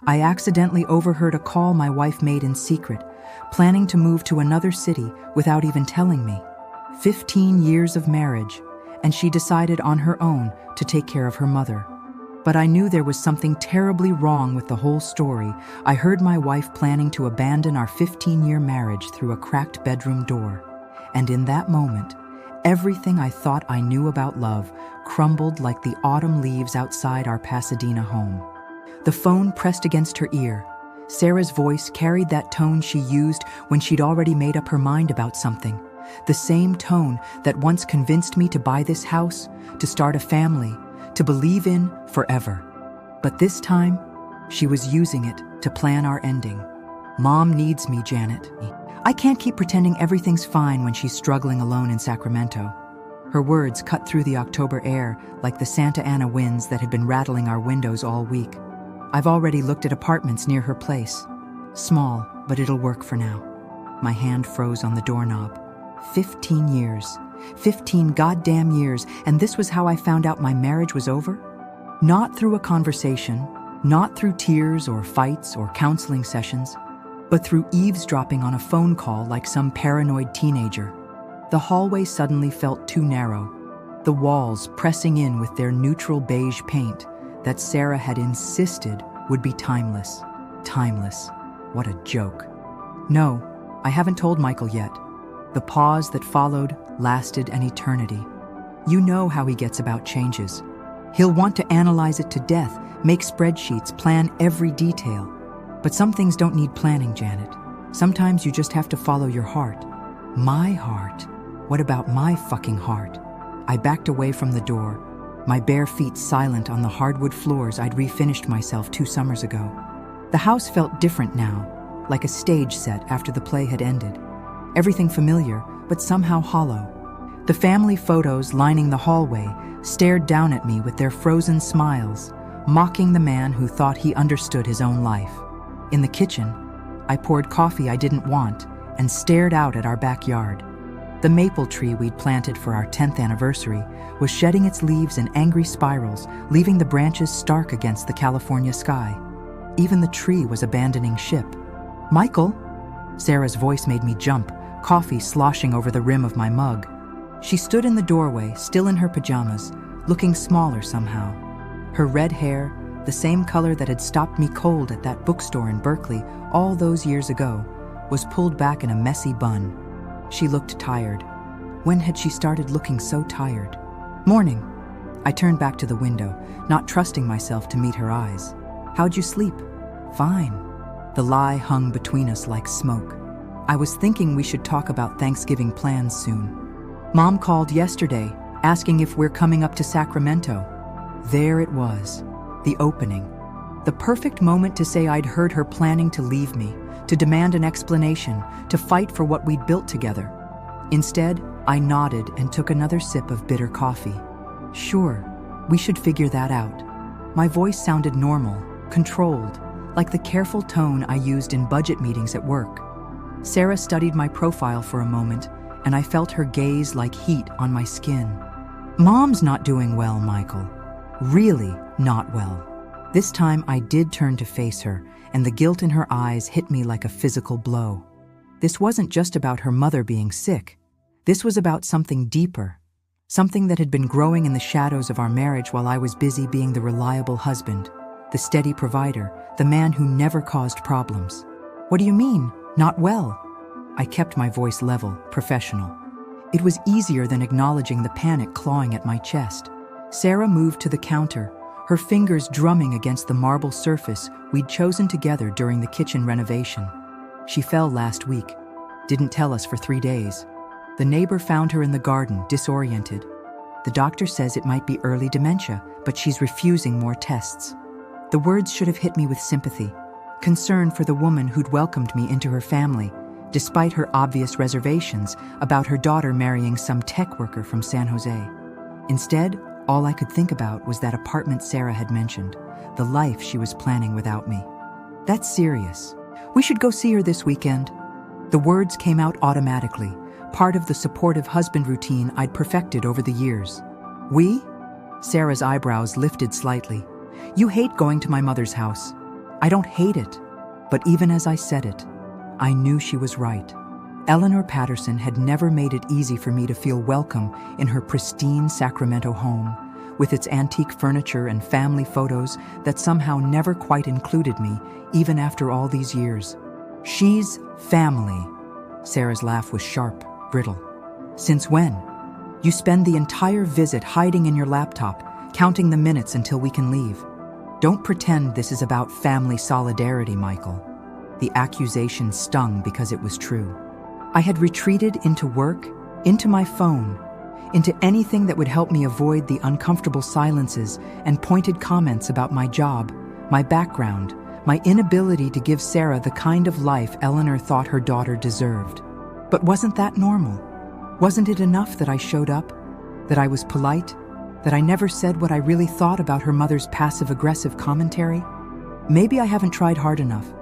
I accidentally overheard a call my wife made in secret, planning to move to another city without even telling me. 15 years of marriage, and she decided on her own to take care of her mother. But I knew there was something terribly wrong with the whole story. I heard my wife planning to abandon our 15-year marriage through a cracked bedroom door. And in that moment, everything I thought I knew about love crumbled like the autumn leaves outside our Pasadena home. The phone pressed against her ear. Sarah's voice carried that tone she used when she'd already made up her mind about something. The same tone that once convinced me to buy this house, to start a family, to believe in forever. But this time, she was using it to plan our ending. Mom needs me, Janet. I can't keep pretending everything's fine when she's struggling alone in Sacramento. Her words cut through the October air like the Santa Ana winds that had been rattling our windows all week. I've already looked at apartments near her place. Small, but it'll work for now. My hand froze on the doorknob. 15 years. 15 goddamn years, and this was how I found out my marriage was over? Not through a conversation, not through tears or fights or counseling sessions, but through eavesdropping on a phone call like some paranoid teenager. The hallway suddenly felt too narrow, the walls pressing in with their neutral beige paint that Sarah had insisted would be timeless. Timeless. What a joke. No, I haven't told Michael yet. The pause that followed lasted an eternity. You know how he gets about changes. He'll want to analyze it to death, make spreadsheets, plan every detail. But some things don't need planning, Janet. Sometimes you just have to follow your heart. My heart? What about my fucking heart? I backed away from the door, my bare feet silent on the hardwood floors I'd refinished myself 2 summers ago. The house felt different now, like a stage set after the play had ended. Everything familiar, but somehow hollow. The family photos lining the hallway stared down at me with their frozen smiles, mocking the man who thought he understood his own life. In the kitchen, I poured coffee I didn't want and stared out at our backyard. The maple tree we'd planted for our 10th anniversary was shedding its leaves in angry spirals, leaving the branches stark against the California sky. Even the tree was abandoning ship. "Michael?" Sarah's voice made me jump, coffee sloshing over the rim of my mug. She stood in the doorway, still in her pajamas, looking smaller somehow. Her red hair, the same color that had stopped me cold at that bookstore in Berkeley all those years ago, was pulled back in a messy bun. She looked tired. When had she started looking so tired? "Morning." I turned back to the window, not trusting myself to meet her eyes. "How'd you sleep?" "Fine." The lie hung between us like smoke. I was thinking we should talk about Thanksgiving plans soon. Mom called yesterday, asking if we're coming up to Sacramento. There it was, the opening. The perfect moment to say I'd heard her planning to leave me, to demand an explanation, to fight for what we'd built together. Instead, I nodded and took another sip of bitter coffee. Sure, we should figure that out. My voice sounded normal, controlled, like the careful tone I used in budget meetings at work. Sarah studied my profile for a moment, and I felt her gaze like heat on my skin. "Mom's not doing well, Michael. Really not well." This time I did turn to face her, and the guilt in her eyes hit me like a physical blow. This wasn't just about her mother being sick. This was about something deeper, something that had been growing in the shadows of our marriage while I was busy being the reliable husband, the steady provider, the man who never caused problems. "What do you mean, not well?" I kept my voice level, professional. It was easier than acknowledging the panic clawing at my chest. Sarah moved to the counter, her fingers drumming against the marble surface we'd chosen together during the kitchen renovation. She fell last week, didn't tell us for 3 days. The neighbor found her in the garden, disoriented. The doctor says it might be early dementia, but she's refusing more tests. The words should have hit me with sympathy, concern for the woman who'd welcomed me into her family, despite her obvious reservations about her daughter marrying some tech worker from San Jose. Instead, all I could think about was that apartment Sarah had mentioned, the life she was planning without me. "That's serious. We should go see her this weekend." The words came out automatically, part of the supportive husband routine I'd perfected over the years. "We?" Sarah's eyebrows lifted slightly. "You hate going to my mother's house." I don't hate it, but even as I said it, I knew she was right. Eleanor Patterson had never made it easy for me to feel welcome in her pristine Sacramento home, with its antique furniture and family photos that somehow never quite included me, even after all these years. She's family. Sarah's laugh was sharp, brittle. Since when? You spend the entire visit hiding in your laptop, counting the minutes until we can leave. Don't pretend this is about family solidarity, Michael. The accusation stung because it was true. I had retreated into work, into my phone, into anything that would help me avoid the uncomfortable silences and pointed comments about my job, my background, my inability to give Sarah the kind of life Eleanor thought her daughter deserved. But wasn't that normal? Wasn't it enough that I showed up, that I was polite, that I never said what I really thought about her mother's passive-aggressive commentary? Maybe I haven't tried hard enough.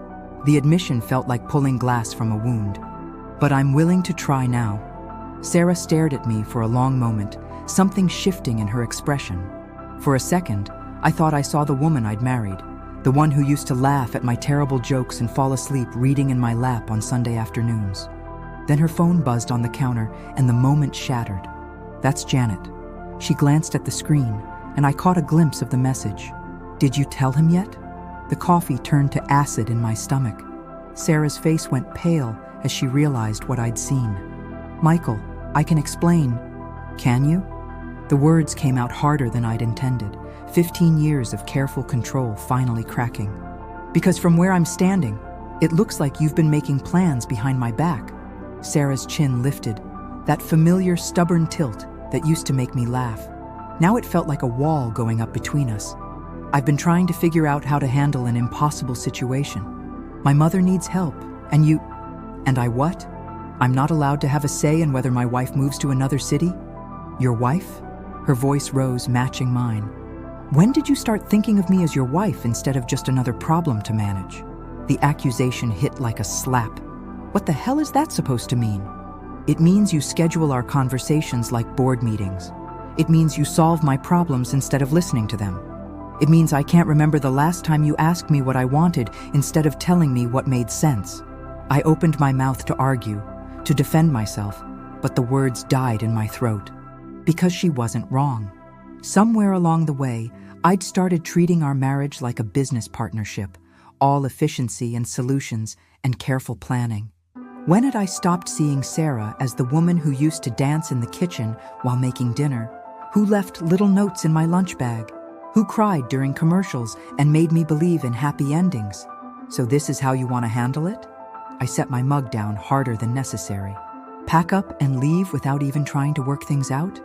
The admission felt like pulling glass from a wound. But I'm willing to try now. Sarah stared at me for a long moment, something shifting in her expression. For a second, I thought I saw the woman I'd married, the one who used to laugh at my terrible jokes and fall asleep reading in my lap on Sunday afternoons. Then her phone buzzed on the counter, and the moment shattered. That's Janet. She glanced at the screen, and I caught a glimpse of the message. Did you tell him yet? The coffee turned to acid in my stomach. Sarah's face went pale as she realized what I'd seen. Michael, I can explain. Can you? The words came out harder than I'd intended, 15 years of careful control finally cracking. Because from where I'm standing, it looks like you've been making plans behind my back. Sarah's chin lifted, that familiar stubborn tilt that used to make me laugh. Now it felt like a wall going up between us. I've been trying to figure out how to handle an impossible situation. My mother needs help, and you... And I what? I'm not allowed to have a say in whether my wife moves to another city? Your wife? Her voice rose, matching mine. When did you start thinking of me as your wife instead of just another problem to manage? The accusation hit like a slap. What the hell is that supposed to mean? It means you schedule our conversations like board meetings. It means you solve my problems instead of listening to them. It means I can't remember the last time you asked me what I wanted instead of telling me what made sense. I opened my mouth to argue, to defend myself, but the words died in my throat. Because she wasn't wrong. Somewhere along the way, I'd started treating our marriage like a business partnership, all efficiency and solutions and careful planning. When had I stopped seeing Sarah as the woman who used to dance in the kitchen while making dinner, who left little notes in my lunch bag, who cried during commercials and made me believe in happy endings? So this is how you want to handle it? I set my mug down harder than necessary. Pack up and leave without even trying to work things out?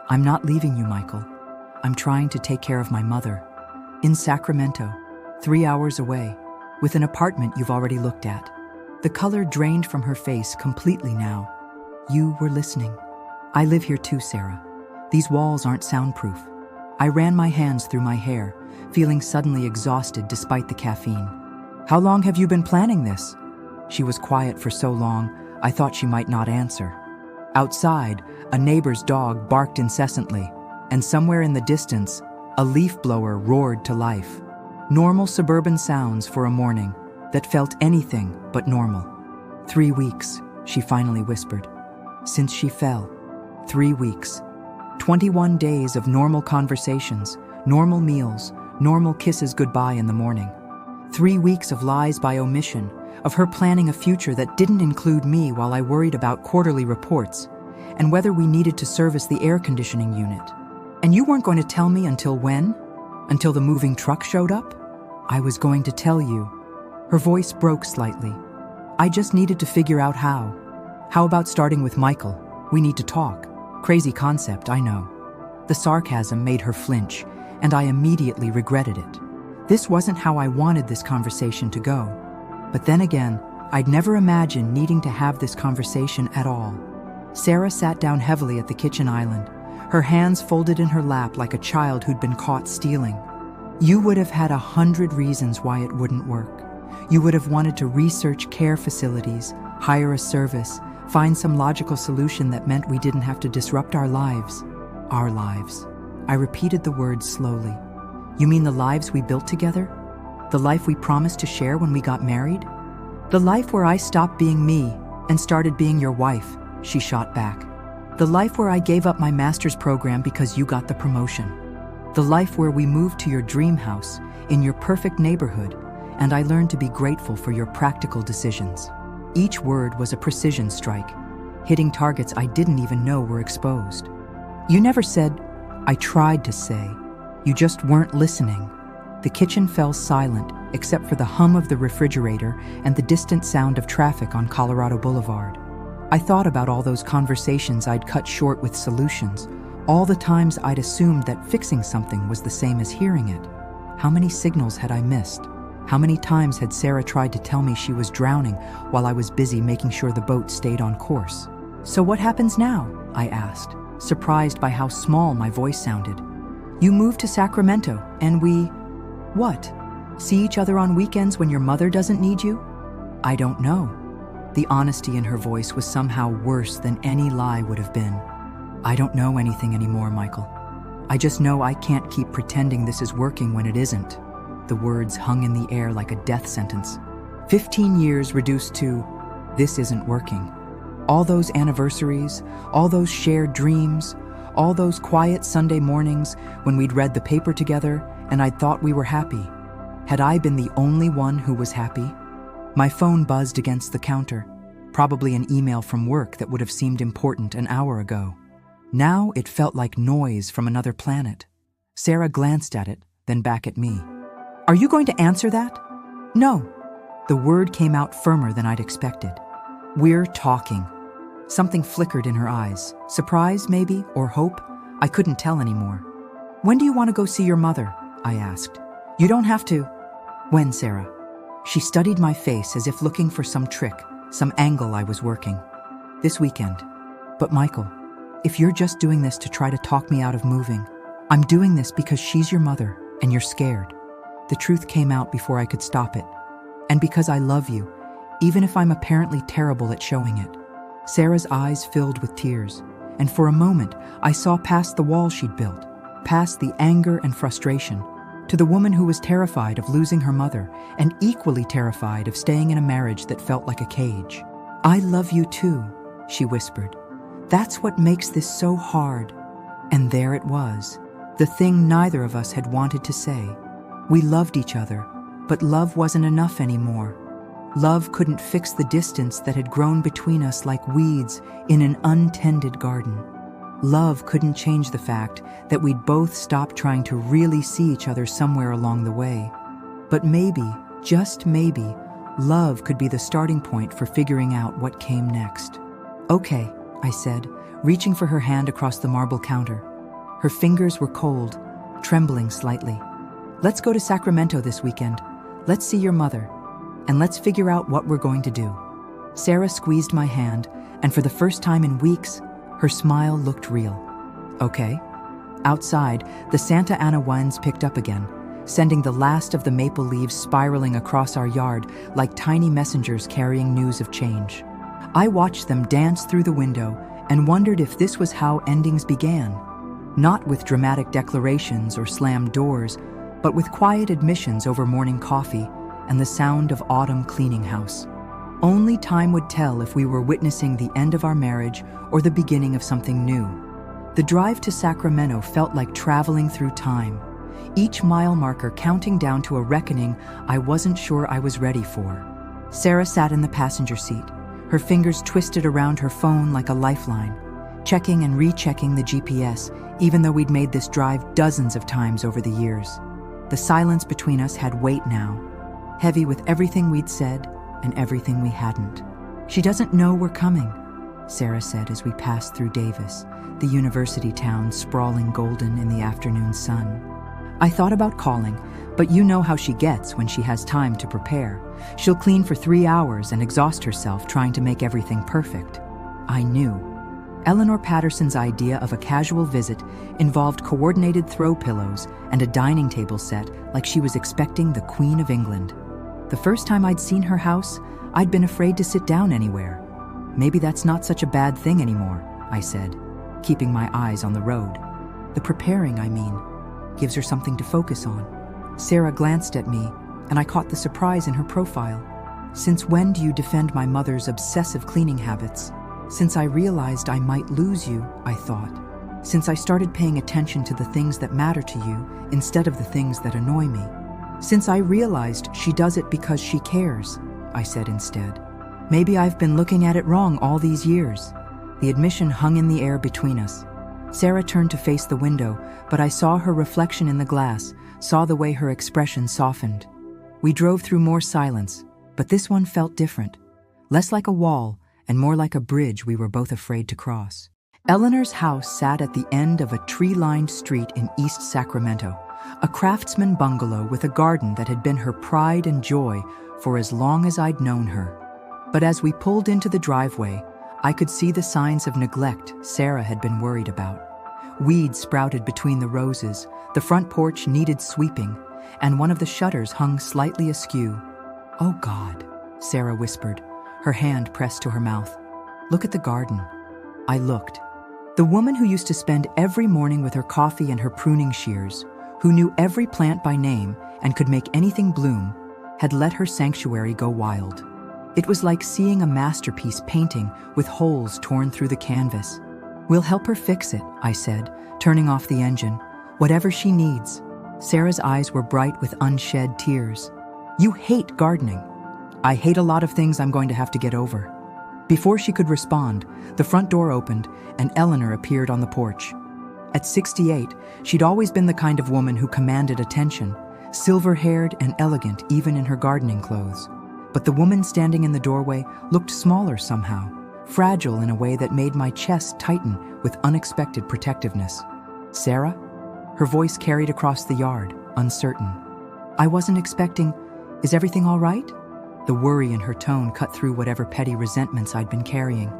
I'm not leaving you, Michael. I'm trying to take care of my mother. In Sacramento, 3 hours away, with an apartment you've already looked at. The color drained from her face completely now. You were listening. I live here too, Sarah. These walls aren't soundproof. I ran my hands through my hair, feeling suddenly exhausted despite the caffeine. How long have you been planning this? She was quiet for so long, I thought she might not answer. Outside, a neighbor's dog barked incessantly, and somewhere in the distance, a leaf blower roared to life. Normal suburban sounds for a morning that felt anything but normal. 3 weeks, she finally whispered. Since she fell. 3 weeks. 21 days of normal conversations, normal meals, normal kisses goodbye in the morning. 3 weeks of lies by omission, of her planning a future that didn't include me while I worried about quarterly reports and whether we needed to service the air conditioning unit. And you weren't going to tell me until when? Until the moving truck showed up? I was going to tell you. Her voice broke slightly. I just needed to figure out how. How about starting with Michael? We need to talk. Crazy concept, I know. The sarcasm made her flinch, and I immediately regretted it. This wasn't how I wanted this conversation to go. But then again, I'd never imagined needing to have this conversation at all. Sarah sat down heavily at the kitchen island, her hands folded in her lap like a child who'd been caught stealing. You would have had 100 reasons why it wouldn't work. You would have wanted to research care facilities, hire a service, find some logical solution that meant we didn't have to disrupt our lives. Our lives. I repeated the words slowly. You mean the lives we built together? The The life we promised to share when we got married? The life where I stopped being me and started being your wife, she shot back. The life where I gave up my master's program because you got the promotion. The life where we moved to your dream house in your perfect neighborhood, and I learned to be grateful for your practical decisions. Each word was a precision strike, hitting targets I didn't even know were exposed. You never said, I tried to say. You just weren't listening. The kitchen fell silent, except for the hum of the refrigerator and the distant sound of traffic on Colorado Boulevard. I thought about all those conversations I'd cut short with solutions, all the times I'd assumed that fixing something was the same as hearing it. How many signals had I missed? How many times had Sarah tried to tell me she was drowning while I was busy making sure the boat stayed on course? So what happens now? I asked, surprised by how small my voice sounded. You moved to Sacramento, and we... What? See each other on weekends when your mother doesn't need you? I don't know. The honesty in her voice was somehow worse than any lie would have been. I don't know anything anymore, Michael. I just know I can't keep pretending this is working when it isn't. The words hung in the air like a death sentence. 15 years reduced to, this isn't working. All those anniversaries, all those shared dreams, all those quiet Sunday mornings when we'd read the paper together and I'd thought we were happy. Had I been the only one who was happy? My phone buzzed against the counter, probably an email from work that would have seemed important an hour ago. Now it felt like noise from another planet. Sarah glanced at it, then back at me. Are you going to answer that? No. The word came out firmer than I'd expected. We're talking. Something flickered in her eyes. Surprise, maybe, or hope? I couldn't tell anymore. When do you want to go see your mother? I asked. You don't have to. When, Sarah? She studied my face as if looking for some trick, some angle I was working. This weekend. But Michael, if you're just doing this to try to talk me out of moving, I'm doing this because she's your mother and you're scared. The truth came out before I could stop it. And because I love you, even if I'm apparently terrible at showing it. Sarah's eyes filled with tears, and for a moment I saw past the wall she'd built, past the anger and frustration, to the woman who was terrified of losing her mother and equally terrified of staying in a marriage that felt like a cage. I love you too, she whispered. That's what makes this so hard. And there it was, the thing neither of us had wanted to say. We loved each other, but love wasn't enough anymore. Love couldn't fix the distance that had grown between us like weeds in an untended garden. Love couldn't change the fact that we'd both stopped trying to really see each other somewhere along the way. But maybe, just maybe, love could be the starting point for figuring out what came next. Okay, I said, reaching for her hand across the marble counter. Her fingers were cold, trembling slightly. Let's go to Sacramento this weekend. Let's see your mother. And let's figure out what we're going to do. Sarah squeezed my hand, and for the first time in weeks, her smile looked real. Okay. Outside, the Santa Ana winds picked up again, sending the last of the maple leaves spiraling across our yard like tiny messengers carrying news of change. I watched them dance through the window and wondered if this was how endings began. Not with dramatic declarations or slammed doors, but with quiet admissions over morning coffee and the sound of autumn cleaning house. Only time would tell if we were witnessing the end of our marriage or the beginning of something new. The drive to Sacramento felt like traveling through time, each mile marker counting down to a reckoning I wasn't sure I was ready for. Sarah sat in the passenger seat, her fingers twisted around her phone like a lifeline, checking and rechecking the GPS, even though we'd made this drive dozens of times over the years. The silence between us had weight now, heavy with everything we'd said and everything we hadn't. She doesn't know we're coming, Sarah said as we passed through Davis, the university town sprawling golden in the afternoon sun. I thought about calling, but you know how she gets when she has time to prepare. She'll clean for 3 hours and exhaust herself trying to make everything perfect. I knew. Eleanor Patterson's idea of a casual visit involved coordinated throw pillows and a dining table set like she was expecting the Queen of England. The first time I'd seen her house, I'd been afraid to sit down anywhere. Maybe that's not such a bad thing anymore, I said, keeping my eyes on the road. The preparing, I mean, gives her something to focus on. Sarah glanced at me, and I caught the surprise in her profile. "Since when do you defend my mother's obsessive cleaning habits?" "Since I realized I might lose you," I thought. "Since I started paying attention to the things that matter to you instead of the things that annoy me. Since I realized she does it because she cares," I said instead. "Maybe I've been looking at it wrong all these years." The admission hung in the air between us. Sarah turned to face the window, but I saw her reflection in the glass, saw the way her expression softened. We drove through more silence, but this one felt different. Less like a wall and more like a bridge we were both afraid to cross. Eleanor's house sat at the end of a tree-lined street in East Sacramento, a craftsman bungalow with a garden that had been her pride and joy for as long as I'd known her. But as we pulled into the driveway, I could see the signs of neglect Sarah had been worried about. Weeds sprouted between the roses, the front porch needed sweeping, and one of the shutters hung slightly askew. "Oh God," Sarah whispered, her hand pressed to her mouth. "Look at the garden." I looked. The woman who used to spend every morning with her coffee and her pruning shears, who knew every plant by name and could make anything bloom, had let her sanctuary go wild. It was like seeing a masterpiece painting with holes torn through the canvas. "We'll help her fix it," I said, turning off the engine. "Whatever she needs." Sarah's eyes were bright with unshed tears. "You hate gardening." "I hate a lot of things I'm going to have to get over." Before she could respond, the front door opened and Eleanor appeared on the porch. At 68, she'd always been the kind of woman who commanded attention, silver-haired and elegant even in her gardening clothes. But the woman standing in the doorway looked smaller somehow, fragile in a way that made my chest tighten with unexpected protectiveness. "Sarah?" Her voice carried across the yard, uncertain. "I wasn't expecting. Is everything all right?" The worry in her tone cut through whatever petty resentments I'd been carrying.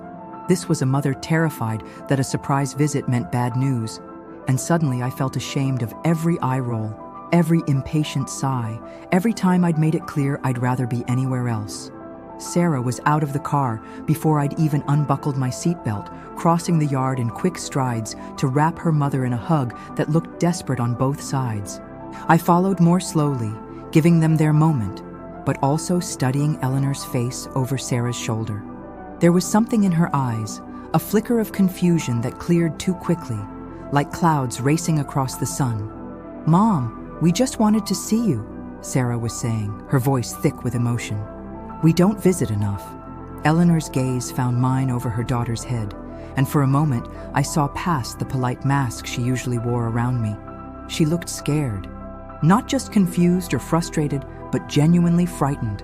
This was a mother terrified that a surprise visit meant bad news, and suddenly I felt ashamed of every eye roll, every impatient sigh, every time I'd made it clear I'd rather be anywhere else. Sarah was out of the car before I'd even unbuckled my seatbelt, crossing the yard in quick strides to wrap her mother in a hug that looked desperate on both sides. I followed more slowly, giving them their moment, but also studying Eleanor's face over Sarah's shoulder. There was something in her eyes, a flicker of confusion that cleared too quickly, like clouds racing across the sun. "Mom, we just wanted to see you," Sarah was saying, her voice thick with emotion. "We don't visit enough." Eleanor's gaze found mine over her daughter's head, and for a moment I saw past the polite mask she usually wore around me. She looked scared. Not just confused or frustrated, but genuinely frightened.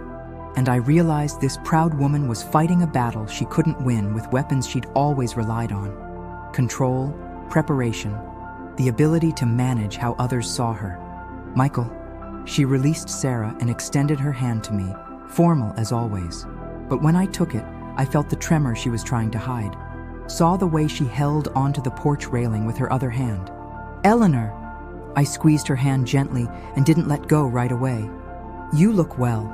And I realized this proud woman was fighting a battle she couldn't win with weapons she'd always relied on. Control, preparation, the ability to manage how others saw her. "Michael." She released Sarah and extended her hand to me, formal as always. But when I took it, I felt the tremor she was trying to hide. Saw the way she held onto the porch railing with her other hand. "Eleanor." I squeezed her hand gently and didn't let go right away. "You look well."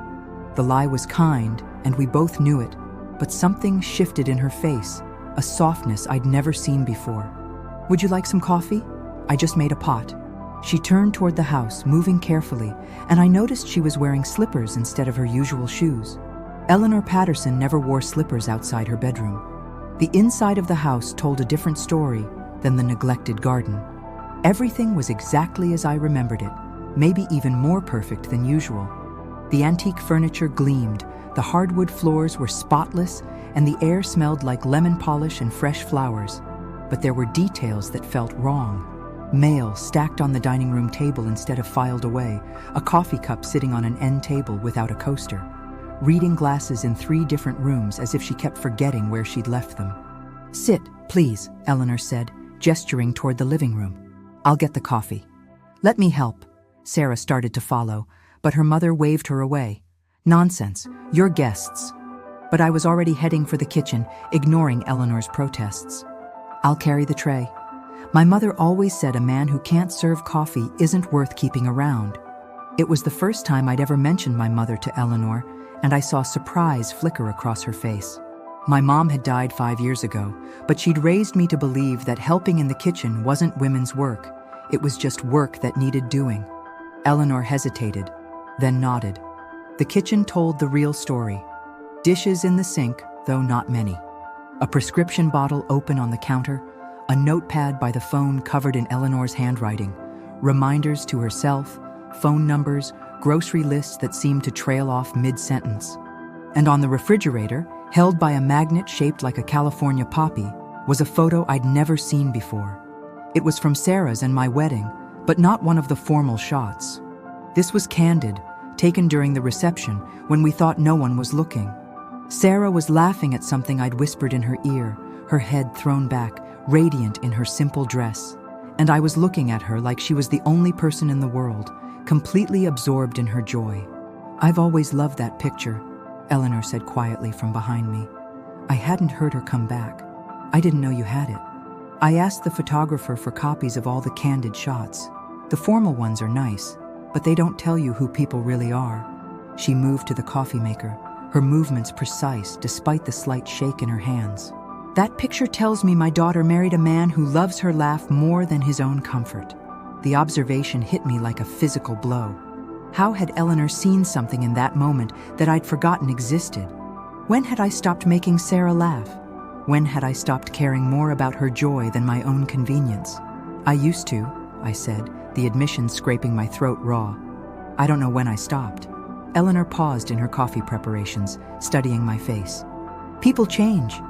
The lie was kind, and we both knew it, but something shifted in her face, a softness I'd never seen before. "Would you like some coffee? I just made a pot." She turned toward the house, moving carefully, and I noticed she was wearing slippers instead of her usual shoes. Eleanor Patterson never wore slippers outside her bedroom. The inside of the house told a different story than the neglected garden. Everything was exactly as I remembered it, maybe even more perfect than usual. The antique furniture gleamed, the hardwood floors were spotless, and the air smelled like lemon polish and fresh flowers. But there were details that felt wrong. Mail stacked on the dining room table instead of filed away, a coffee cup sitting on an end table without a coaster, reading glasses in 3 different rooms as if she kept forgetting where she'd left them. "Sit, please," Eleanor said, gesturing toward the living room. "I'll get the coffee." "Let me help." Sarah started to follow, but her mother waved her away. "Nonsense, you're guests." But I was already heading for the kitchen, ignoring Eleanor's protests. "I'll carry the tray." My mother always said a man who can't serve coffee isn't worth keeping around. It was the first time I'd ever mentioned my mother to Eleanor, and I saw surprise flicker across her face. My mom had died 5 years ago, but she'd raised me to believe that helping in the kitchen wasn't women's work. It was just work that needed doing. Eleanor hesitated. then nodded. The kitchen told the real story. Dishes in the sink, though not many. A prescription bottle open on the counter, a notepad by the phone covered in Eleanor's handwriting, reminders to herself, phone numbers, grocery lists that seemed to trail off mid-sentence. And on the refrigerator, held by a magnet shaped like a California poppy, was a photo I'd never seen before. It was from Sarah's and my wedding, but not one of the formal shots. This was candid, taken during the reception when we thought no one was looking. Sarah was laughing at something I'd whispered in her ear, her head thrown back, radiant in her simple dress. And I was looking at her like she was the only person in the world, completely absorbed in her joy. "I've always loved that picture," Eleanor said quietly from behind me. "I hadn't heard her come back. I didn't know you had it." I asked the photographer for copies of all the candid shots. The formal ones are nice, but they don't tell you who people really are. She moved to the coffee maker, her movements precise despite the slight shake in her hands. "That picture tells me my daughter married a man who loves her laugh more than his own comfort." The observation hit me like a physical blow. How had Eleanor seen something in that moment that I'd forgotten existed? When had I stopped making Sarah laugh? When had I stopped caring more about her joy than my own convenience? "I used to," I said, the admission scraping my throat raw. "I don't know when I stopped." Eleanor paused in her coffee preparations, studying my face. "People change.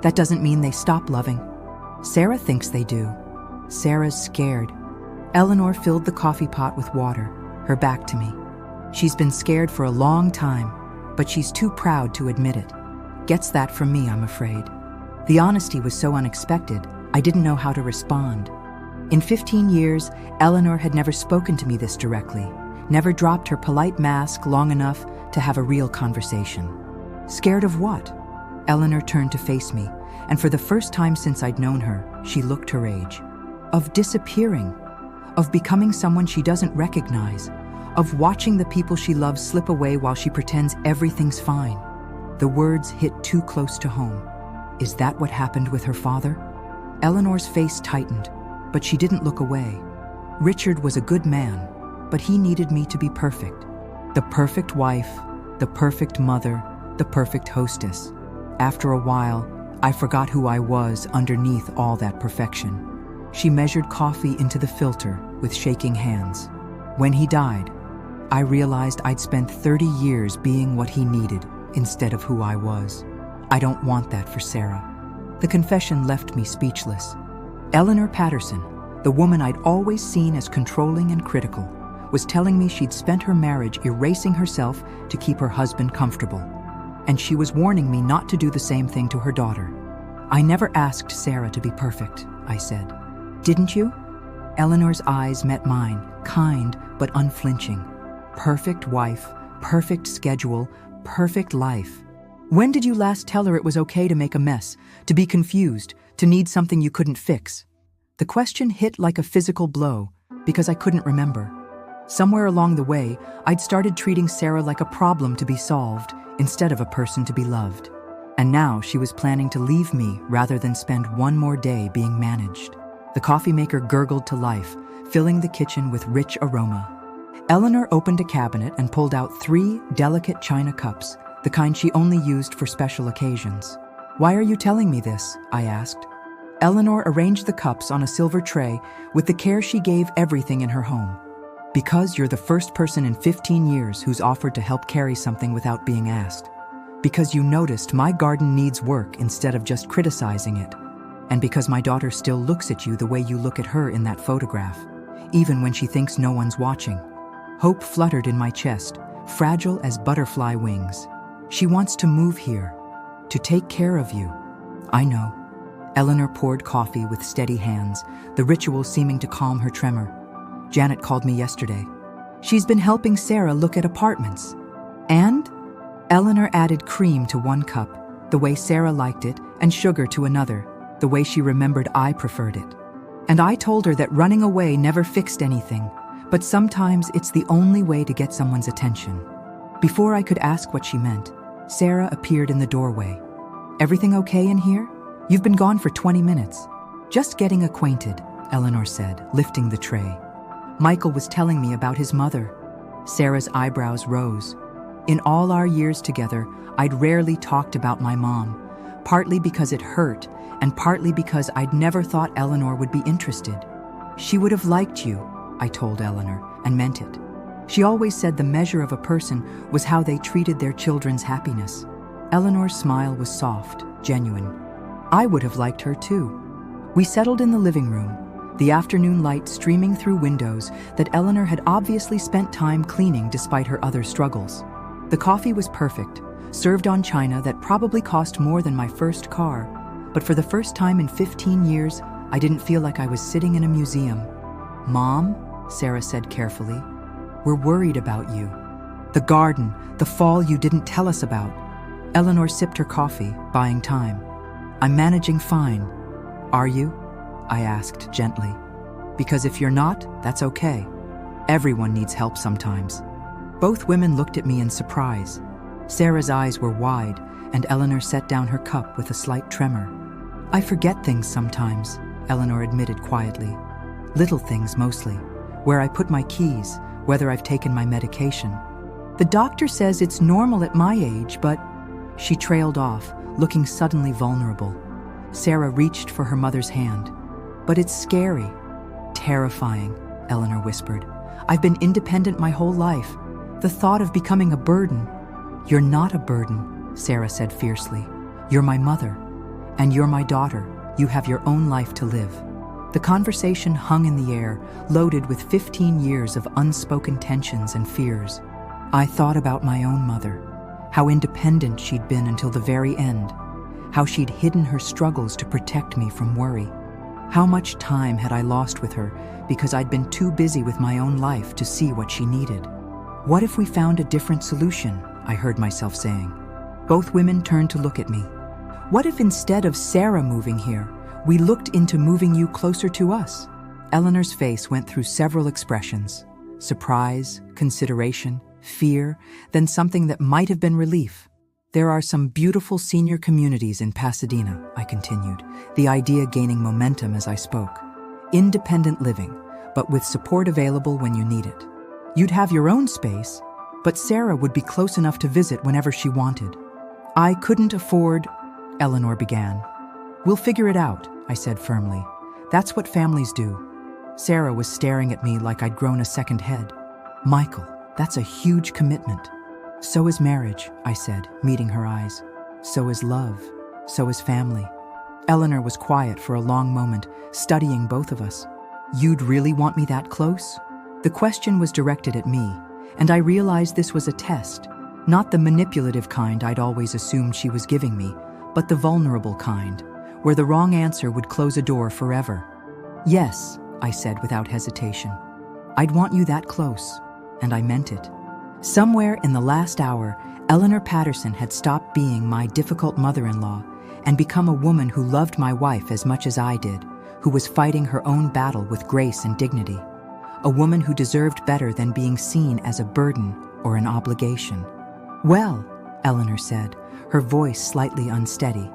That doesn't mean they stop loving. Sarah thinks they do. Sarah's scared." Eleanor filled the coffee pot with water, her back to me. "She's been scared for a long time, but she's too proud to admit it. Gets that from me, I'm afraid." The honesty was so unexpected, I didn't know how to respond. In 15 years, Eleanor had never spoken to me this directly, never dropped her polite mask long enough to have a real conversation. "Scared of what?" Eleanor turned to face me, and for the first time since I'd known her, she looked her age. "Of disappearing, of becoming someone she doesn't recognize, of watching the people she loves slip away while she pretends everything's fine." The words hit too close to home. Is that what happened with her father? Eleanor's face tightened, but she didn't look away. Richard was a good man, but he needed me to be perfect. The perfect wife, the perfect mother, the perfect hostess. After a while, I forgot who I was underneath all that perfection. She measured coffee into the filter with shaking hands. When he died, I realized I'd spent 30 years being what he needed instead of who I was. I don't want that for Sarah. The confession left me speechless. Eleanor Patterson, the woman I'd always seen as controlling and critical, was telling me she'd spent her marriage erasing herself to keep her husband comfortable. And she was warning me not to do the same thing to her daughter. "I never asked Sarah to be perfect," I said. "Didn't you?" Eleanor's eyes met mine, kind but unflinching. Perfect wife, perfect schedule, perfect life. When did you last tell her it was okay to make a mess, to be confused, to need something you couldn't fix? The question hit like a physical blow because I couldn't remember. Somewhere along the way, I'd started treating Sarah like a problem to be solved instead of a person to be loved. And now she was planning to leave me rather than spend one more day being managed. The coffee maker gurgled to life, filling the kitchen with rich aroma. Eleanor opened a cabinet and pulled out 3 delicate china cups, the kind she only used for special occasions. "Why are you telling me this?" I asked. Eleanor arranged the cups on a silver tray with the care she gave everything in her home. "Because you're the first person in 15 years who's offered to help carry something without being asked. Because you noticed my garden needs work instead of just criticizing it. And because my daughter still looks at you the way you look at her in that photograph, even when she thinks no one's watching." Hope fluttered in my chest, fragile as butterfly wings. "She wants to move here, to take care of you." "I know." Eleanor poured coffee with steady hands, the ritual seeming to calm her tremor. "Janet called me yesterday. She's been helping Sarah look at apartments." "And?" Eleanor added cream to 1 cup, the way Sarah liked it, and sugar to another, the way she remembered I preferred it. "And I told her that running away never fixed anything, but sometimes it's the only way to get someone's attention." Before I could ask what she meant, Sarah appeared in the doorway. "Everything okay in here? You've been gone for 20 minutes. "Just getting acquainted," Eleanor said, lifting the tray. "Michael was telling me about his mother. Sarah's eyebrows rose. In all our years together, I'd rarely talked about my mom, partly because it hurt, and partly because I'd never thought Eleanor would be interested. She would have liked you, I told Eleanor, and meant it. She always said the measure of a person was how they treated their children's happiness. Eleanor's smile was soft, genuine. I would have liked her too. We settled in the living room, the afternoon light streaming through windows that Eleanor had obviously spent time cleaning despite her other struggles. The coffee was perfect, served on china that probably cost more than my first car, but for the first time in 15 years, I didn't feel like I was sitting in a museum. "Mom," Sarah said carefully, "we're worried about you. The garden, the fall you didn't tell us about." Eleanor sipped her coffee, buying time. "I'm managing fine. Are you?" I asked gently. "Because if you're not, that's okay. Everyone needs help sometimes." Both women looked at me in surprise. Sarah's eyes were wide, and Eleanor set down her cup with a slight tremor. "I forget things sometimes," Eleanor admitted quietly. "Little things mostly. Where I put my keys, whether I've taken my medication. The doctor says it's normal at my age, but..." She trailed off, looking suddenly vulnerable. Sarah reached for her mother's hand. "But it's scary." "Terrifying," Eleanor whispered. "I've been independent my whole life. The thought of becoming a burden..." "You're not a burden," Sarah said fiercely. "You're my mother. And you're my daughter. You have your own life to live." The conversation hung in the air, loaded with 15 years of unspoken tensions and fears. I thought about my own mother, how independent she'd been until the very end, how she'd hidden her struggles to protect me from worry. How much time had I lost with her because I'd been too busy with my own life to see what she needed? "What if we found a different solution?" I heard myself saying. Both women turned to look at me. "What if instead of Sarah moving here, we looked into moving you closer to us?" Eleanor's face went through several expressions: surprise, consideration, fear, then something that might have been relief. "There are some beautiful senior communities in Pasadena," I continued, the idea gaining momentum as I spoke. "Independent living, but with support available when you need it. You'd have your own space, but Sarah would be close enough to visit whenever she wanted." "I couldn't afford..." Eleanor began. "We'll figure it out," I said firmly. "That's what families do." Sarah was staring at me like I'd grown a second head. "Michael, that's a huge commitment." "So is marriage," I said, meeting her eyes. "So is love. So is family." Eleanor was quiet for a long moment, studying both of us. "You'd really want me that close?" The question was directed at me, and I realized this was a test, not the manipulative kind I'd always assumed she was giving me, but the vulnerable kind, where the wrong answer would close a door forever. "Yes," I said without hesitation. "I'd want you that close," and I meant it. Somewhere in the last hour, Eleanor Patterson had stopped being my difficult mother-in-law and become a woman who loved my wife as much as I did, who was fighting her own battle with grace and dignity. A woman who deserved better than being seen as a burden or an obligation. "Well," Eleanor said, her voice slightly unsteady,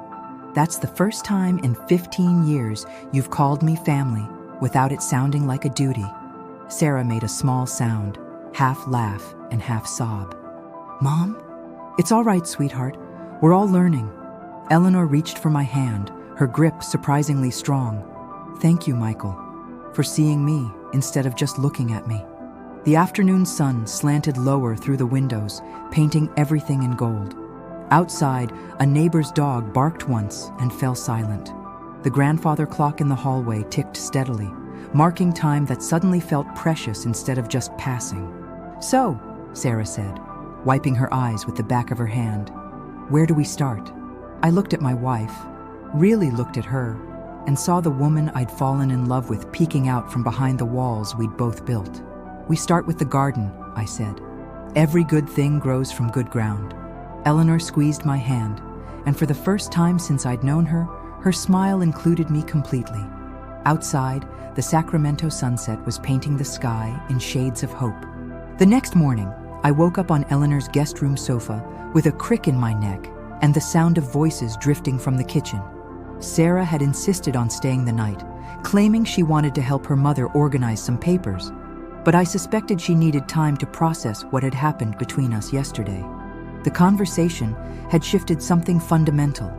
"that's the first time in 15 years you've called me family without it sounding like a duty." Sarah made a small sound, half laugh and half sob. "Mom? It's all right, sweetheart. We're all learning." Eleanor reached for my hand, her grip surprisingly strong. "Thank you, Michael, for seeing me instead of just looking at me." The afternoon sun slanted lower through the windows, painting everything in gold. Outside, a neighbor's dog barked once and fell silent. The grandfather clock in the hallway ticked steadily, marking time that suddenly felt precious instead of just passing. "So," Sarah said, wiping her eyes with the back of her hand, "where do we start?" I looked at my wife, really looked at her, and saw the woman I'd fallen in love with peeking out from behind the walls we'd both built. "We start with the garden," I said. "Every good thing grows from good ground." Eleanor squeezed my hand, and for the first time since I'd known her, her smile included me completely. Outside, the Sacramento sunset was painting the sky in shades of hope. The next morning, I woke up on Eleanor's guest room sofa with a crick in my neck and the sound of voices drifting from the kitchen. Sarah had insisted on staying the night, claiming she wanted to help her mother organize some papers. but I suspected she needed time to process what had happened between us yesterday. The conversation had shifted something fundamental,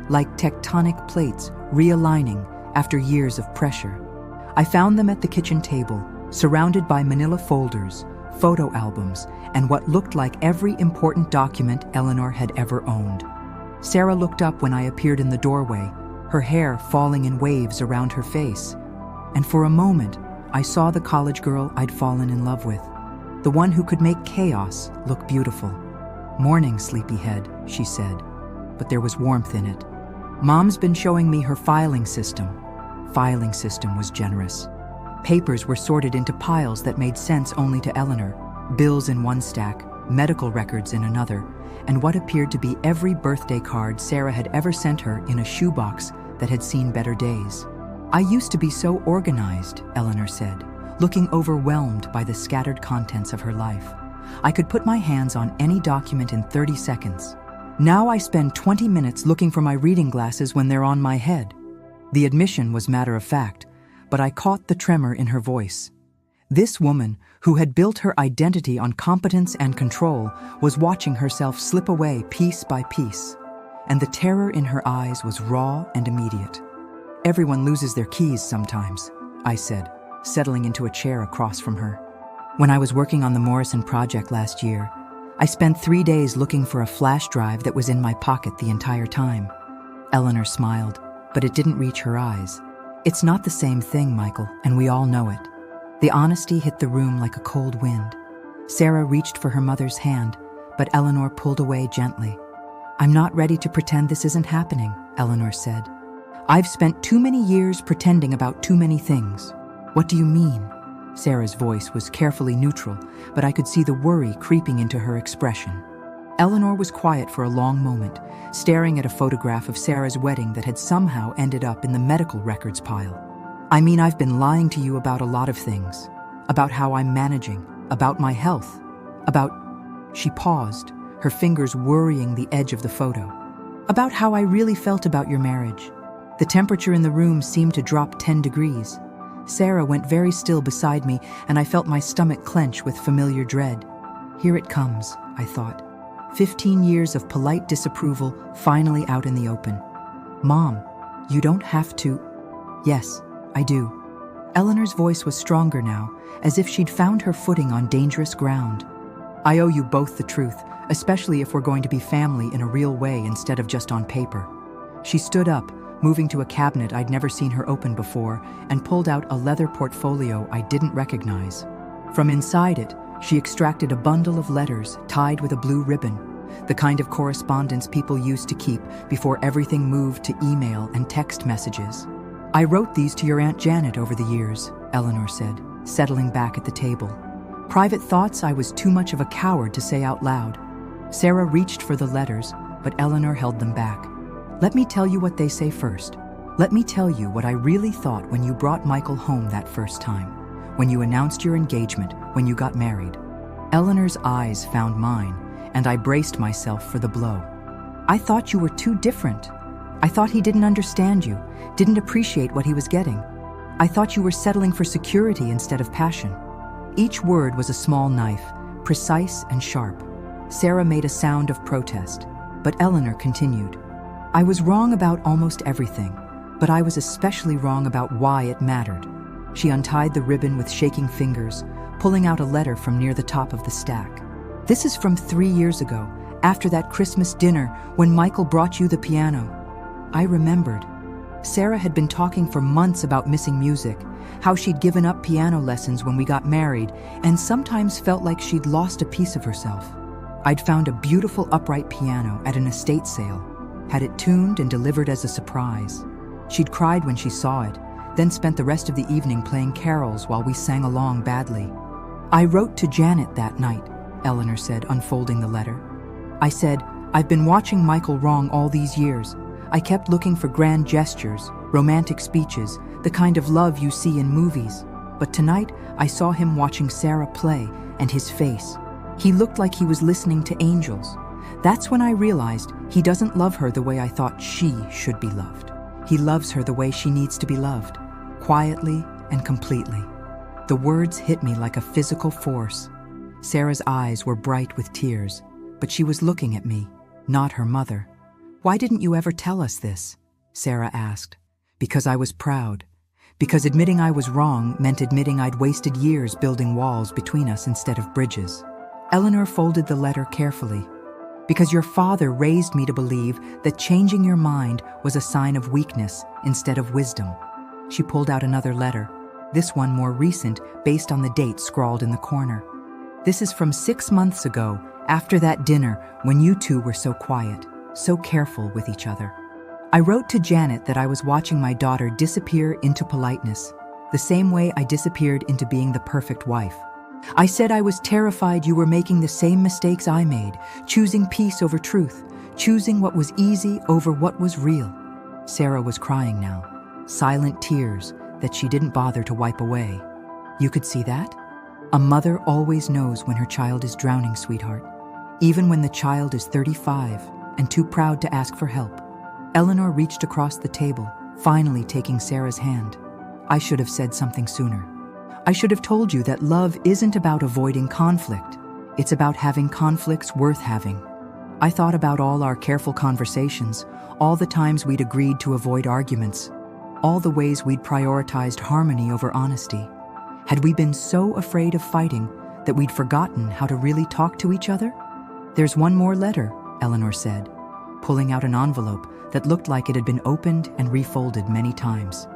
like tectonic plates realigning after years of pressure. I found them at the kitchen table, surrounded by manila folders, photo albums, and what looked like every important document Eleanor had ever owned. Sarah looked up when I appeared in the doorway, her hair falling in waves around her face. And for a moment, I saw the college girl I'd fallen in love with, the one who could make chaos look beautiful. "Morning, sleepyhead," she said, but there was warmth in it. "Mom's been showing me her filing system." Filing system was generous. Papers were sorted into piles that made sense only to Eleanor, bills in one stack, medical records in another, and what appeared to be every birthday card Sarah had ever sent her in a shoebox that had seen better days. "I used to be so organized," Eleanor said, looking overwhelmed by the scattered contents of her life. "I could put my hands on any document in 30 seconds. Now I spend 20 minutes looking for my reading glasses when they're on my head." The admission was matter of fact, but I caught the tremor in her voice. This woman, who had built her identity on competence and control, was watching herself slip away piece by piece, and the terror in her eyes was raw and immediate. "Everyone loses their keys sometimes," I said, settling into a chair across from her. "When I was working on the Morrison project last year, I spent 3 days looking for a flash drive that was in my pocket the entire time." Eleanor smiled, but it didn't reach her eyes. "It's not the same thing, Michael, and we all know it." The honesty hit the room like a cold wind. Sarah reached for her mother's hand, but Eleanor pulled away gently. "I'm not ready to pretend this isn't happening," Eleanor said. "I've spent too many years pretending about too many things." "What do you mean?" Sarah's voice was carefully neutral, but I could see the worry creeping into her expression. Eleanor was quiet for a long moment, staring at a photograph of Sarah's wedding that had somehow ended up in the medical records pile. "I mean, I've been lying to you about a lot of things. About how I'm managing, about my health, about—" She paused, her fingers worrying the edge of the photo. "About how I really felt about your marriage." The temperature in the room seemed to drop 10 degrees. Sarah went very still beside me, and I felt my stomach clench with familiar dread. Here it comes, I thought. 15 years of polite disapproval finally out in the open. "Mom, you don't have to—" "Yes, I do." Eleanor's voice was stronger now, as if she'd found her footing on dangerous ground. "I owe you both the truth, especially if we're going to be family in a real way instead of just on paper." She stood up, moving to a cabinet I'd never seen her open before, and pulled out a leather portfolio I didn't recognize. From inside it, she extracted a bundle of letters tied with a blue ribbon, the kind of correspondence people used to keep before everything moved to email and text messages. "I wrote these to your Aunt Janet over the years," Eleanor said, settling back at the table. Private thoughts I was too much of a coward to say out loud. Sarah reached for the letters, but Eleanor held them back. "Let me tell you what they say first. Let me tell you what I really thought when you brought Michael home that first time, when you announced your engagement, when you got married." Eleanor's eyes found mine, and I braced myself for the blow. "I thought you were too different. I thought he didn't understand you, didn't appreciate what he was getting. I thought you were settling for security instead of passion." Each word was a small knife, precise and sharp. Sarah made a sound of protest, but Eleanor continued. "I was wrong about almost everything, but I was especially wrong about why it mattered." She untied the ribbon with shaking fingers, pulling out a letter from near the top of the stack. "This is from 3 years ago, after that Christmas dinner when Michael brought you the piano." I remembered. Sarah had been talking for months about missing music, how she'd given up piano lessons when we got married, and sometimes felt like she'd lost a piece of herself. I'd found a beautiful upright piano at an estate sale, had it tuned and delivered as a surprise. She'd cried when she saw it, then spent the rest of the evening playing carols while we sang along badly. "I wrote to Janet that night," Eleanor said, unfolding the letter. "I said, I've been watching Michael wrong all these years. I kept looking for grand gestures, romantic speeches, the kind of love you see in movies. But tonight, I saw him watching Sarah play, and his face. He looked like he was listening to angels. That's when I realized he doesn't love her the way I thought she should be loved. He loves her the way she needs to be loved, quietly and completely." The words hit me like a physical force. Sarah's eyes were bright with tears, but she was looking at me, not her mother. "Why didn't you ever tell us this?" Sarah asked. "Because I was proud. Because admitting I was wrong meant admitting I'd wasted years building walls between us instead of bridges." Eleanor folded the letter carefully. "Because your father raised me to believe that changing your mind was a sign of weakness instead of wisdom." She pulled out another letter, this one more recent, based on the date scrawled in the corner. "This is from 6 months ago, after that dinner when you two were so quiet, so careful with each other. I wrote to Janet that I was watching my daughter disappear into politeness, the same way I disappeared into being the perfect wife. I said I was terrified you were making the same mistakes I made, choosing peace over truth, choosing what was easy over what was real." Sarah was crying now, silent tears that she didn't bother to wipe away. "You could see that? A mother always knows when her child is drowning, sweetheart, even when the child is 35 and too proud to ask for help." Eleanor reached across the table, finally taking Sarah's hand. "I should have said something sooner. I should have told you that love isn't about avoiding conflict. It's about having conflicts worth having. I thought about all our careful conversations, all the times we'd agreed to avoid arguments, all the ways we'd prioritized harmony over honesty. Had we been so afraid of fighting that we'd forgotten how to really talk to each other?" "There's one more letter," Eleanor said, pulling out an envelope that looked like it had been opened and refolded many times.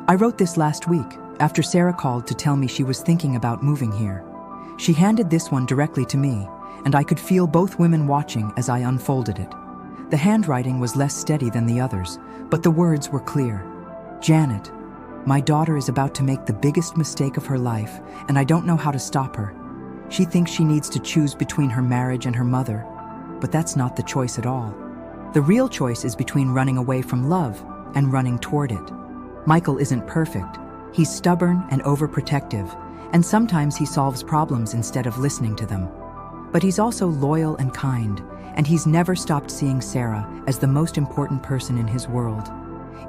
"I wrote this last week, after Sarah called to tell me she was thinking about moving here. She handed this one directly to me, and I could feel both women watching as I unfolded it. The handwriting was less steady than the others, but the words were clear. Janet, my daughter is about to make the biggest mistake of her life, and I don't know how to stop her. She thinks she needs to choose between her marriage and her mother, but that's not the choice at all. The real choice is between running away from love and running toward it. Michael isn't perfect. He's stubborn and overprotective, and sometimes he solves problems instead of listening to them. But he's also loyal and kind, and he's never stopped seeing Sarah as the most important person in his world.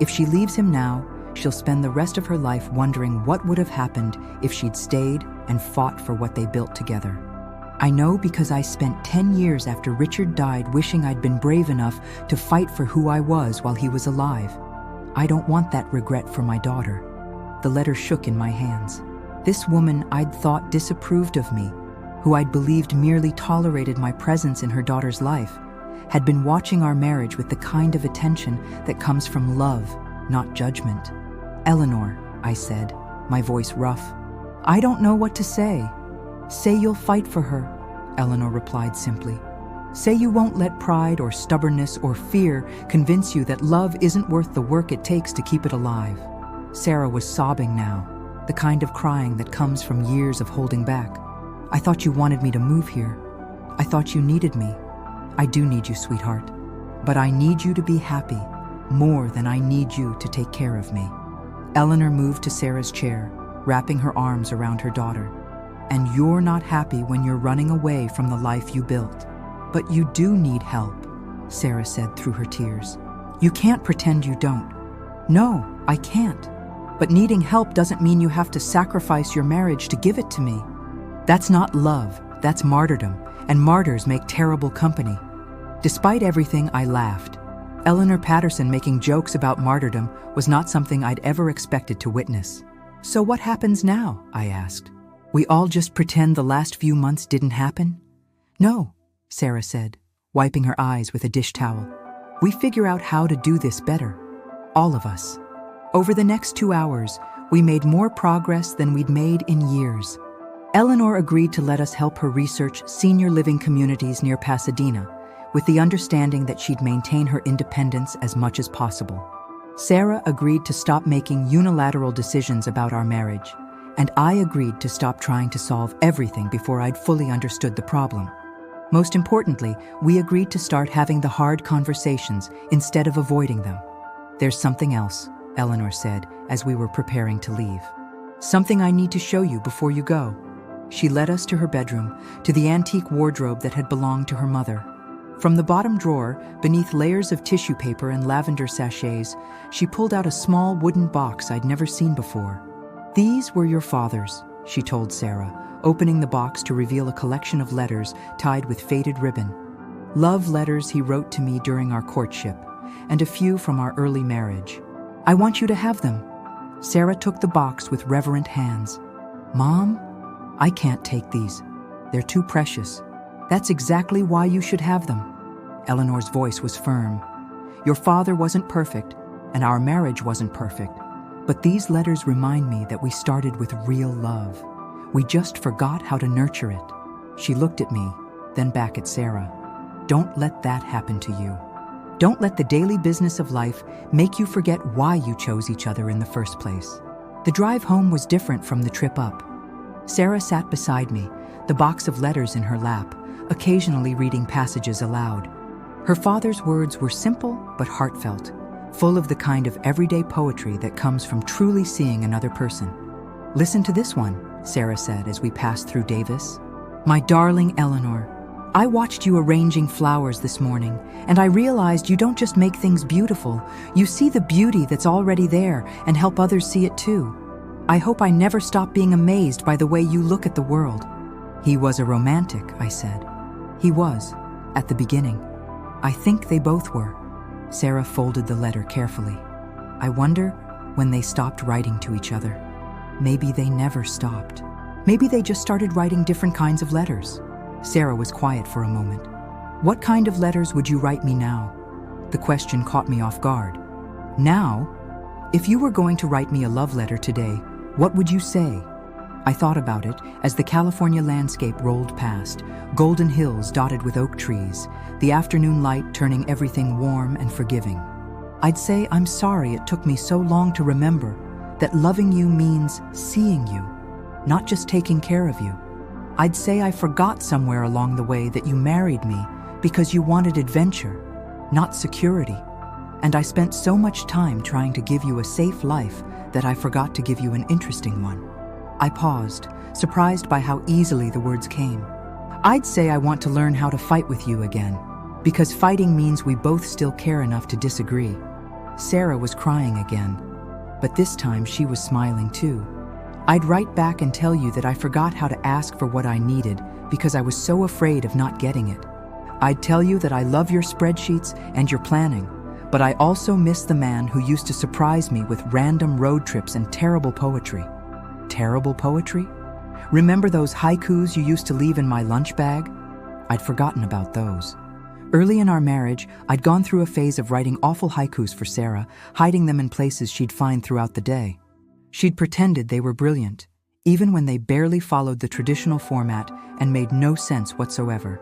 If she leaves him now, she'll spend the rest of her life wondering what would have happened if she'd stayed and fought for what they built together. I know because I spent 10 years after Richard died wishing I'd been brave enough to fight for who I was while he was alive. I don't want that regret for my daughter." The letter shook in my hands. This woman I'd thought disapproved of me, who I'd believed merely tolerated my presence in her daughter's life, had been watching our marriage with the kind of attention that comes from love, not judgment. "Eleanor," I said, my voice rough, "I don't know what to say." "Say you'll fight for her," Eleanor replied simply. "Say you won't let pride or stubbornness or fear convince you that love isn't worth the work it takes to keep it alive." Sarah was sobbing now, the kind of crying that comes from years of holding back. "I thought you wanted me to move here. I thought you needed me. I do need you, sweetheart. But I need you to be happy, more than I need you to take care of me." Eleanor moved to Sarah's chair, wrapping her arms around her daughter. "And you're not happy when you're running away from the life you built. But you do need help," Sarah said through her tears. "You can't pretend you don't." "No, I can't. But needing help doesn't mean you have to sacrifice your marriage to give it to me. That's not love, that's martyrdom, and martyrs make terrible company." Despite everything, I laughed. Eleanor Patterson making jokes about martyrdom was not something I'd ever expected to witness. "So what happens now?" I asked. "We all just pretend the last few months didn't happen?" "No," Sarah said, wiping her eyes with a dish towel. "We figure out how to do this better. All of us. Over the next 2 hours, we made more progress than we'd made in years." Eleanor agreed to let us help her research senior living communities near Pasadena, with the understanding that she'd maintain her independence as much as possible. Sarah agreed to stop making unilateral decisions about our marriage, and I agreed to stop trying to solve everything before I'd fully understood the problem. Most importantly, we agreed to start having the hard conversations instead of avoiding them. "There's something else," Eleanor said as we were preparing to leave. "Something I need to show you before you go." She led us to her bedroom, to the antique wardrobe that had belonged to her mother. From the bottom drawer, beneath layers of tissue paper and lavender sachets, she pulled out a small wooden box I'd never seen before. "These were your father's," she told Sarah, opening the box to reveal a collection of letters tied with faded ribbon. Love letters he wrote to me during our courtship, and a few from our early marriage. I want you to have them. Sarah took the box with reverent hands. Mom, I can't take these. They're too precious. That's exactly why you should have them. Eleanor's voice was firm. Your father wasn't perfect, and our marriage wasn't perfect. But these letters remind me that we started with real love. We just forgot how to nurture it. She looked at me, then back at Sarah. Don't let that happen to you. Don't let the daily business of life make you forget why you chose each other in the first place. The drive home was different from the trip up. Sarah sat beside me, the box of letters in her lap, occasionally reading passages aloud. Her father's words were simple but heartfelt, full of the kind of everyday poetry that comes from truly seeing another person. Listen to this one, Sarah said as we passed through Davis. My darling Eleanor, I watched you arranging flowers this morning, and I realized you don't just make things beautiful, you see the beauty that's already there and help others see it too. I hope I never stop being amazed by the way you look at the world. He was a romantic, I said. He was, at the beginning. I think they both were. Sarah folded the letter carefully. I wonder when they stopped writing to each other. Maybe they never stopped. Maybe they just started writing different kinds of letters. Sarah was quiet for a moment. What kind of letters would you write me now? The question caught me off guard. Now? If you were going to write me a love letter today, what would you say? I thought about it as the California landscape rolled past, golden hills dotted with oak trees, the afternoon light turning everything warm and forgiving. I'd say I'm sorry it took me so long to remember that loving you means seeing you, not just taking care of you. I'd say I forgot somewhere along the way that you married me because you wanted adventure, not security. And I spent so much time trying to give you a safe life that I forgot to give you an interesting one. I paused, surprised by how easily the words came. I'd say I want to learn how to fight with you again, because fighting means we both still care enough to disagree. Sarah was crying again, but this time she was smiling too. I'd write back and tell you that I forgot how to ask for what I needed because I was so afraid of not getting it. I'd tell you that I love your spreadsheets and your planning, but I also miss the man who used to surprise me with random road trips and terrible poetry. Terrible poetry? Remember those haikus you used to leave in my lunch bag? I'd forgotten about those. Early in our marriage, I'd gone through a phase of writing awful haikus for Sarah, hiding them in places she'd find throughout the day. She'd pretended they were brilliant, even when they barely followed the traditional format and made no sense whatsoever.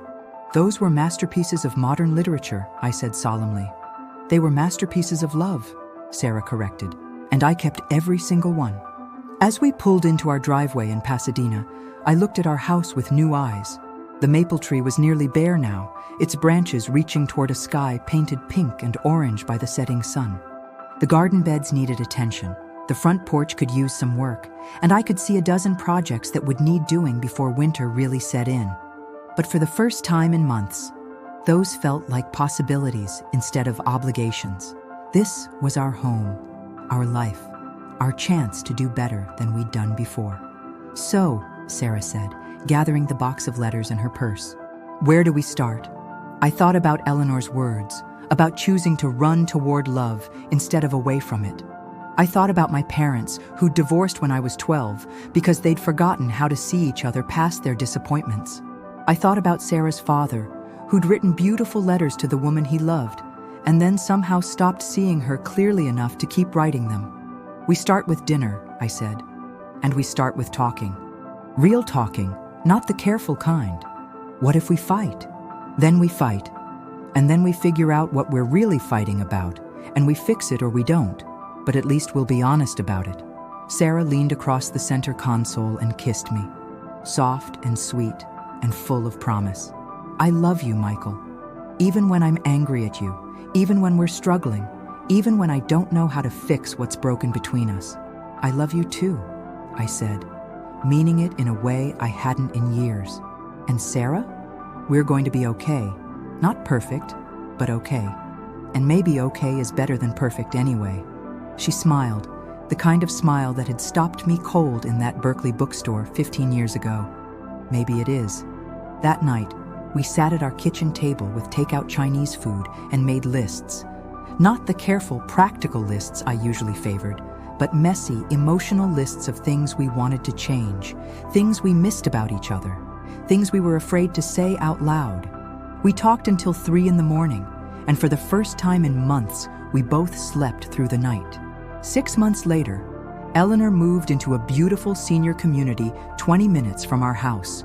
Those were masterpieces of modern literature, I said solemnly. They were masterpieces of love, Sarah corrected, and I kept every single one. As we pulled into our driveway in Pasadena, I looked at our house with new eyes. The maple tree was nearly bare now, its branches reaching toward a sky painted pink and orange by the setting sun. The garden beds needed attention. The front porch could use some work, and I could see a dozen projects that would need doing before winter really set in. But for the first time in months, those felt like possibilities instead of obligations. This was our home, our life, our chance to do better than we'd done before. So, Sarah said, gathering the box of letters in her purse, where do we start? I thought about Eleanor's words, about choosing to run toward love instead of away from it. I thought about my parents, who divorced when I was 12 because they'd forgotten how to see each other past their disappointments. I thought about Sarah's father, who'd written beautiful letters to the woman he loved, and then somehow stopped seeing her clearly enough to keep writing them. We start with dinner, I said, and we start with talking. Real talking, not the careful kind. What if we fight? Then we fight, and then we figure out what we're really fighting about, and we fix it or we don't. But at least we'll be honest about it. Sarah leaned across the center console and kissed me, soft and sweet and full of promise. I love you, Michael. Even when I'm angry at you, even when we're struggling, even when I don't know how to fix what's broken between us. I love you too, I said, meaning it in a way I hadn't in years. And Sarah? We're going to be okay. Not perfect, but okay. And maybe okay is better than perfect anyway. She smiled, The kind of smile that had stopped me cold in that Berkeley bookstore 15 years ago. Maybe it is. That night, we sat at our kitchen table with takeout Chinese food and made lists. Not the careful, practical lists I usually favored, but messy, emotional lists of things we wanted to change, things we missed about each other, things we were afraid to say out loud. We talked until 3 a.m, and for the first time in months, we both slept through the night. 6 months later, Eleanor moved into a beautiful senior community 20 minutes from our house.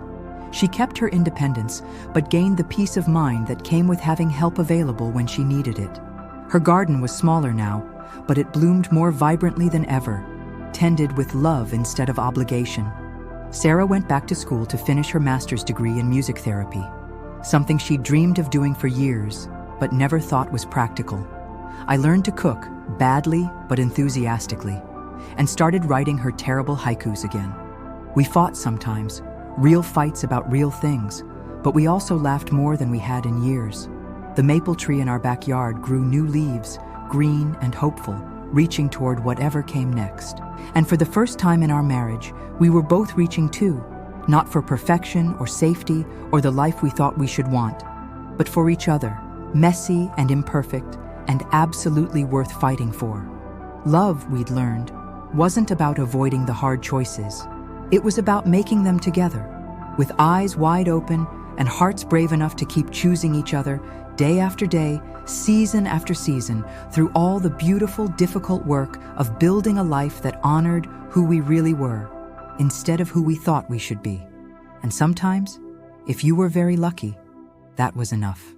She kept her independence, but gained the peace of mind that came with having help available when she needed it. Her garden was smaller now, but it bloomed more vibrantly than ever, tended with love instead of obligation. Sarah went back to school to finish her master's degree in music therapy, something she dreamed of doing for years, but never thought was practical. I learned to cook, badly but enthusiastically, and started writing her terrible haikus again. We fought sometimes, real fights about real things, but we also laughed more than we had in years. The maple tree in our backyard grew new leaves, green and hopeful, reaching toward whatever came next. And for the first time in our marriage, we were both reaching too, not for perfection or safety or the life we thought we should want, but for each other, messy and imperfect, and absolutely worth fighting for. Love, we'd learned, wasn't about avoiding the hard choices. It was about making them together, with eyes wide open and hearts brave enough to keep choosing each other day after day, season after season, through all the beautiful, difficult work of building a life that honored who we really were, instead of who we thought we should be. And sometimes, if you were very lucky, that was enough.